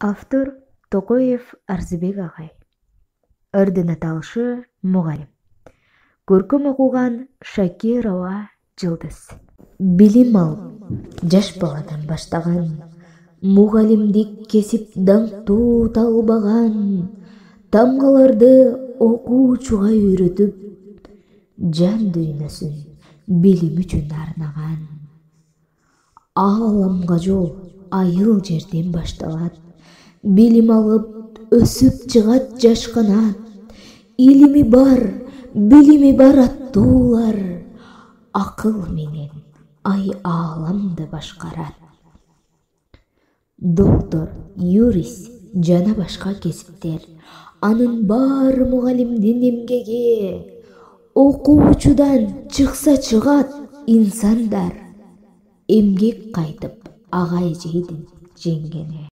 Автор Токоев Арзыбек агай. Ырдын аталышы мұғалім. Көркөм окуган Шакирова Жылдыз. Билим алып, жаш баладан баштаган, мугалимдик кесип даңктуу талбаган, тамгаларды окуучуга үйрөтүп, жан дүйнөсүн билим үчүн арнаган. Ааламга жол айыл жерден башталат, билим алып өсүп чыгат жаш канат. Илими бар, билими бар аттуулар, акыл менен ай ааламды башкарат. Доктор, юрист жана башка кесиптер, анын баары мугалимдин эмгеги. Окуучудан чыкса чыгат инсандар, эмгек кайтып ага эжейдин жеңгени.